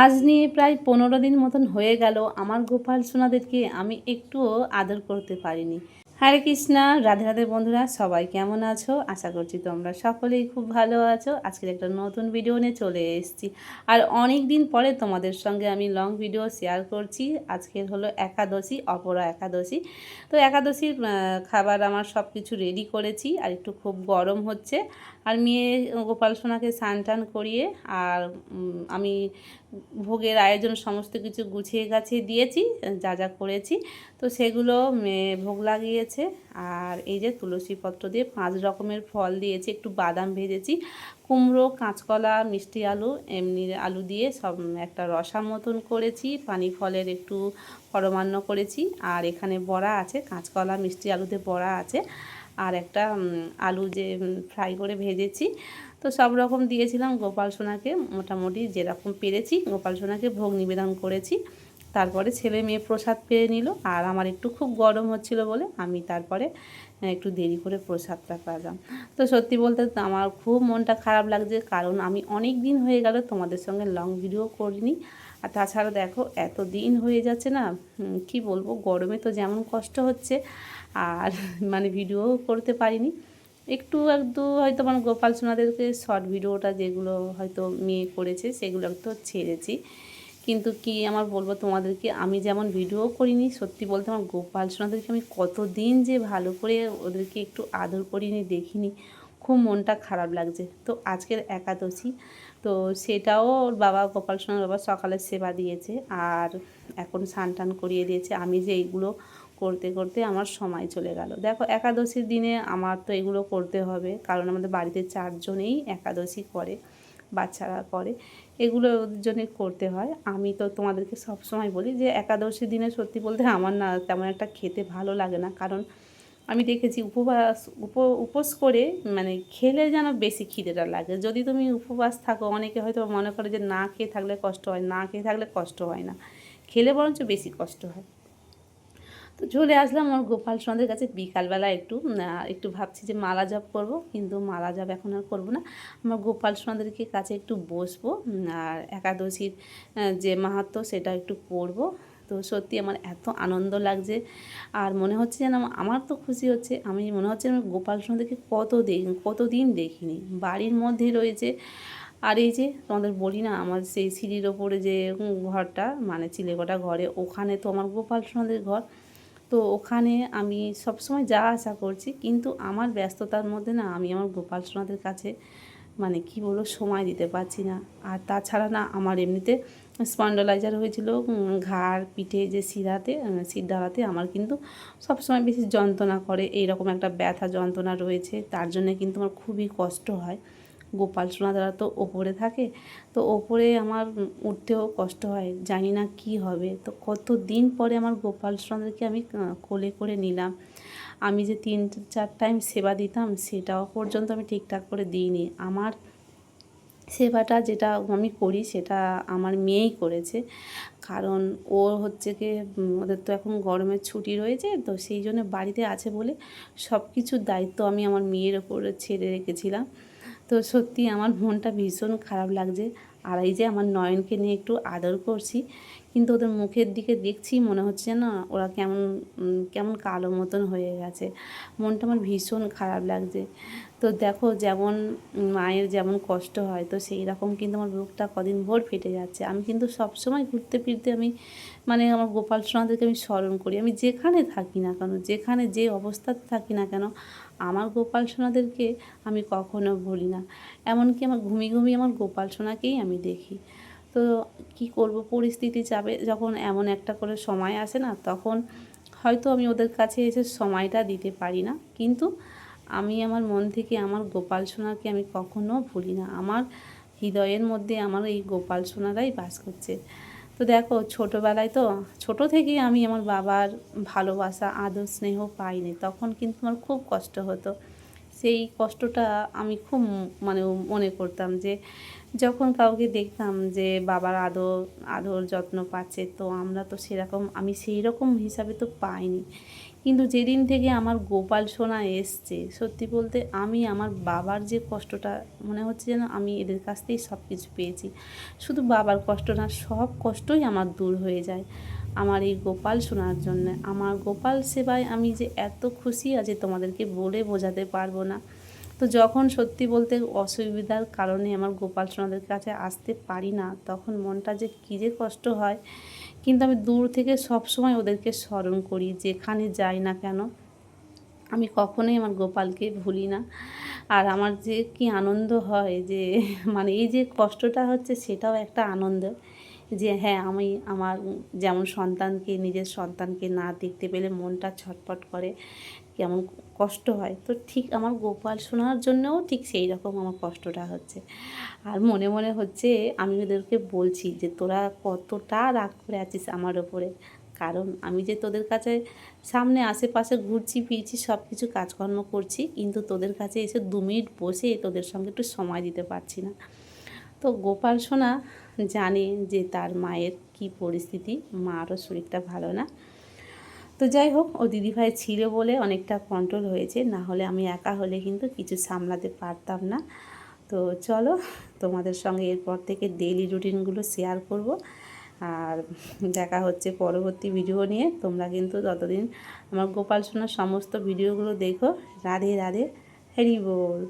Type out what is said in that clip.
আজ নিয়ে প্রায় 15 দিন মতন হয়ে গেল আমার গোপাল সোনাদেরকে আমি একটুও আদর করতে পারিনি। হরে কৃষ্ণা, রাধে রাধে বন্ধুরা, সবাই কেমন আছো? আশা করছি তোমরা সকলেই খুব ভালো আছো। আজকের একটা নতুন ভিডিও নিয়ে চলে এসেছি। আর অনেক দিন পরে তোমাদের সঙ্গে আমি লং ভিডিও শেয়ার করছি। আজকের হলো একাদশী, অপরা একাদশী। তো একাদশীর খাবার আমার সব কিছু রেডি করেছি। আর একটু খুব গরম হচ্ছে। আর মেয়ে গোপাল সোনাকে স্নান টান করিয়ে আর আমি ভোগের আয়োজন সমস্ত কিছু গুছিয়ে গাছিয়ে দিয়েছি, যা যা করেছি। তো সেগুলো ভোগ লাগিয়েছে। আর এই যে তুলসী পত্র দিয়ে 5 রকমের ফল দিয়েছি, একটু বাদাম ভেজেছি, কুমড়ো, কাঁচকলা, মিষ্টি আলু, এমনি আলু দিয়ে সব একটা রসা মতন করেছি, পানি ফলের একটু পরমান্ন করেছি। আর এখানে বড়া আছে, কাঁচকলা মিষ্টি আলুতে বড়া আছে, আর একটা আলু যে ফ্রাই করে ভেজেছি। তো সব রকম দিয়েছিলাম গোপাল সোনাকে, মোটামুটি যেরকম পেরেছি গোপাল সোনাকে ভোগ নিবেদন করেছি। তারপরে ছেলে মেয়ে প্রসাদ পেয়ে নিল। আর আমার একটু খুব গরম হচ্ছিল বলে আমি তারপরে একটু দেরি করে প্রসাদটা পেলাম। তো সত্যি বলতে আমার খুব মনটা খারাপ লাগছে, কারণ আমি অনেক দিন হয়ে গেল তোমাদের সঙ্গে লং ভিডিও করিনি। আর তাছাড়া দেখো এত দিন হয়ে যাচ্ছে না, কি বলবো, গরমে তো যেমন কষ্ট হচ্ছে, আর মানে ভিডিও করতে পারিনি। একটু একটু হয়তো আমার গোপাল সোনাদেরকে শর্ট ভিডিওটা যেগুলো হয়তো মেয়ে করেছে সেগুলো একটু ছেড়েছি। কিন্তু কি আমার বলবো তোমাদেরকে, আমি যেমন ভিডিও করিনি, সত্যি বলতে আমার গোপাল সোনাদেরকে আমি কতদিন যে ভালো করে ওদেরকে একটু আদর করিনি, দেখিনি, খুব মনটা খারাপ লাগছে। তো আজকের একাদশী, তো সেটাও ওর বাবা, গোপাল সোনার বাবা সকালে সেবা দিয়েছে আর এখন স্নান টান করিয়ে দিয়েছে। আমি যে এইগুলো করতে করতে আমার সময় চলে গেল। দেখো একাদশীর দিনে আমার তো এগুলো করতে হবে, কারণ আমাদের বাড়িতে 4 জনেই একাদশী করে, বাচ্চারা করে, এগুলো ওদের জন্য করতে হয়। আমি তো তোমাদেরকে সব সময় বলি যে একাদশীর দিনে সত্যি বলতে আমার না তেমন একটা খেতে ভালো লাগে না, কারণ আমি দেখেছি উপোস করে মানে খেলে যেন বেশি খিদেটা লাগে। যদি তুমি উপবাস থাকো, অনেকে হয়তো মনে করে যে না খেয়ে থাকলে কষ্ট হয়, না খেয়ে থাকলে কষ্ট হয় না, খেলে বরঞ্চ বেশি কষ্ট হয়। তো চলে আসলাম আমার গোপাল সোনাদের কাছে বিকালবেলা একটু একটু ভাবছি যে মালা জপ করব, কিন্তু মালা জপ এখন আর করবো না। আমার গোপাল সোনাদেরকে কাছে একটু বসবো, আর একাদশীর যে মাহাত্ম্য সেটা একটু পড়বো। তো সত্যি আমার এত আনন্দ লাগছে, আর মনে হচ্ছে যেন আমার তো খুশি হচ্ছে, আমি মনে হচ্ছে আমি গোপাল সোনাদেরকে কতদিন দেখিনি, বাড়ির মধ্যে রয়েছে। আর এই যে তোমাদের বলি না, আমার সেই সিঁড়ির ওপরে যে ঘরটা, মানে চিলেকোঠা ঘরে, ওখানে তো আমার গোপাল সোনাদের ঘর। তো ওখানে আমি সবসময় যাওয়া আসা করছি, কিন্তু আমার ব্যস্ততার মধ্যে না আমি আমার গোপাল সোনাদের কাছে মানে কি বলবো সময় দিতে পারছি না। আর তাছাড়া না আমার এমনিতে স্পন্ডলাইজার হয়েছিল, ঘাড় পিঠে যে শিরদাঁড়াতে আমার কিন্তু সবসময় বেশি যন্ত্রণা করে, এইরকম একটা ব্যথা যন্ত্রণা রয়েছে, তার জন্য কিন্তু আমার খুবই কষ্ট হয়। গোপাল সোনাদারা তো ওপরে থাকে, তো ওপরে আমার উঠতেও কষ্ট হয়, জানি না কি হবে। তো কত দিন পরে আমার গোপাল সোনাদেরকে আমি কোলে করে নিলাম। আমি যে 3-4 টাইম সেবা দিতাম সেটাও পর্যন্ত আমি ঠিকঠাক করে দিইনি। আমার সেবাটা যেটা আমি করি সেটা আমার মেয়েই করেছে, কারণ ও হচ্ছে কি ওদের তো এখন গরমের ছুটি রয়েছে, তো সেই জন্য বাড়িতে আছে বলে সব কিছুর দায়িত্ব আমি আমার মেয়ের ওপরে ছেড়ে রেখেছিলাম। তো সত্যি আমার মনটা ভীষণ খারাপ লাগছে। আর এই যে আমার নয়নকে নিয়ে একটু আদর করছি, কিন্তু ওদের মুখের দিকে দেখছি মনে হচ্ছে না ওরা কেমন কেমন কালো মতন হয়ে গেছে, মনটা আমার ভীষণ খারাপ লাগছে। তো দেখো যেমন মায়ের যেমন কষ্ট হয়, তো সেই রকম কিন্তু আমার বুকটা কদিন ভোর ফেটে যাচ্ছে। আমি কিন্তু সবসময় ঘুরতে ফিরতে আমি মানে আমার গোপাল সোনাদেরকে আমি স্মরণ করি, আমি যেখানে থাকি না কেন, যেখানে যে অবস্থাতে থাকি না কেন, আমার গোপাল সোনাদেরকে আমি কখনো ভুলি না। এমনকি আমার ঘুমিয়ে আমার গোপাল সোনাকেই আমি দেখি। তো কি করব, পরিস্থিতি চাপে যখন এমন একটা করে সময় আসে না, তখন হয়তো আমি ওদের কাছে এসে সময়টা দিতে পারি না, কিন্তু আমি আমার মন থেকে আমার গোপাল সোনাকে আমি কখনো ভুলি না। আমার হৃদয়ের মধ্যে আমার এই গোপাল সোনারাই বাস করছে। তো দেখো ছোটোবেলায় তো ছোটো থেকেই আমি আমার বাবার ভালোবাসা আদর স্নেহ পাইনি, তখন কিন্তু আমার খুব কষ্ট হতো। সেই কষ্টটা আমি খুব মানে মনে করতাম যে যখন কাউকে দেখতাম যে বাবার আদর যত্ন পাচ্ছে, তো আমরা তো সেরকম আমি সেই রকম হিসাবে তো পাইনি। কিন্তু যেদিন থেকে আমার গোপাল সোনা এসছে, সত্যি বলতে আমি আমার বাবার যে কষ্টটা মনে হচ্ছে যেন আমি এদের কাছ থেকেই সব কিছু পেয়েছি। শুধু বাবার কষ্ট না, সব কষ্টই আমার দূর হয়ে যায় আমার এই গোপাল সোনার জন্য। আমার গোপাল সেবায় আমি যে এত খুশি আছি তোমাদেরকে বলে বোঝাতে পারবো না। তো যখন সত্যি বলতে অসুবিধার কারণে আমার গোপাল সোনাদের কাছে আসতে পারি না, তখন মনটা যে কী যে কষ্ট হয়। কিন্তু আমি দূর থেকে সব সময় ওদেরকে স্মরণ করি, যেখানে যাই না কেন আমি কখনোই আমার গোপালকে ভুলি না। আর আমার যে কি আনন্দ হয় যে মানে এই যে কষ্টটা হচ্ছে সেটাও একটা আনন্দ, যে হ্যাঁ আমি আমার যেমন সন্তানকে, নিজের সন্তানকে না দেখতে পেলে মনটা ছটফট করে, কেমন কষ্ট হয়। তো ঠিক আমার গোপাল শোনার জন্যও ঠিক সেই রকম আমার কষ্টটা হচ্ছে। আর মনে মনে হচ্ছে আমি ওদেরকে বলছি যে তোরা কতটা রাগ করে আছিস আমার ওপরে, কারণ আমি যে তোদের কাছে সামনে আশেপাশে ঘুরছি ফিরছি সব কিছু কাজকর্ম করছি, কিন্তু তোদের কাছে এসে 2 মিনিট বসে তোদের সঙ্গে একটু সময় দিতে পারছি না। তো গোপাল সোনা জানে যে তার মায়ের কি পরিস্থিতি, মারও শরীরটা ভালো না। তো যাই হোক, ও দিদিভাই ছিল বলে অনেকটা কন্ট্রোল হয়েছে, না হলে আমি একা হলে কিন্তু কিছু সামলাতে পারতাম না। তো চলো, তোমাদের সঙ্গে এরপর থেকে ডেইলি রুটিনগুলো শেয়ার করব। আর দেখা হচ্ছে পরবর্তী ভিডিও নিয়ে। তোমরা কিন্তু ততদিন আমার গোপাল সোনার সমস্ত ভিডিওগুলো দেখো। রাধে রাধে, হরি বল।